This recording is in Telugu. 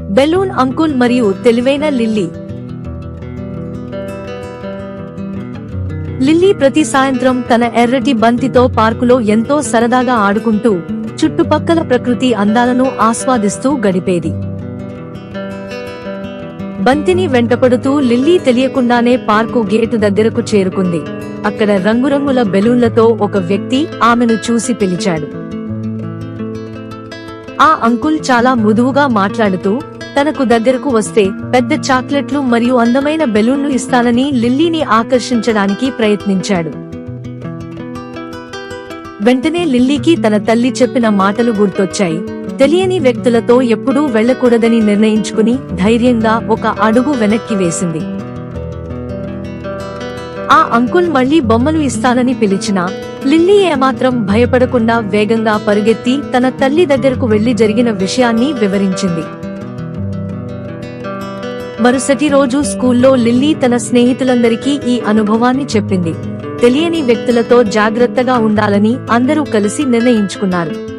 బెలూన్ అంకుల్ మరియు తెలివైన లిల్లీ. లిల్లీ ప్రతి సాయంత్రం తన ఎర్రటి బంతితో పార్కులో ఎంతో సరదాగా ఆడుకుంటూ చుట్టుపక్కల ప్రకృతి అందాలను ఆస్వాదిస్తూ గడిపేది. బంతిని వెంటపడుతూ లిల్లీ తెలియకుండానే పార్కు గేటు దగ్గరకు చేరుకుంది. అక్కడ రంగురంగుల బెలూన్లతో ఒక వ్యక్తి ఆమెను చూసి పిలిచాడు. ఆ అంకుల్ చాలా మృదువుగా మాట్లాడుతూ తనకు దగ్గరకు వస్తే పెద్ద చాక్లెట్లు మరియు అందమైన బెలూన్లు ఇస్తానని లిల్లీని ఆకర్షించడానికి ప్రయత్నించాడు. వెంటనే లిల్లీకి తన తల్లి చెప్పిన మాటలు గుర్తొచ్చాయి. తెలియని వ్యక్తులతో ఎప్పుడూ వెళ్లకూడదని నిర్ణయించుకుని ధైర్యంగా ఒక అడుగు వెనక్కి వేసింది. ఆ అంకుల్ మళ్లీ బొమ్మలు ఇస్తానని పిలిచినా లిల్లీ ఏమాత్రం భయపడకుండా వేగంగా పరుగెత్తి తన తల్లి దగ్గరకు వెళ్లి జరిగిన విషయాన్ని వివరించింది. మరుసటి రోజు స్కూల్లో లిల్లీ తన స్నేహితులందరికీ ఈ అనుభవాన్ని చెప్పింది. తెలియని వ్యక్తులతో జాగ్రత్తగా ఉండాలని అందరూ కలిసి నిర్ణయించుకున్నారు.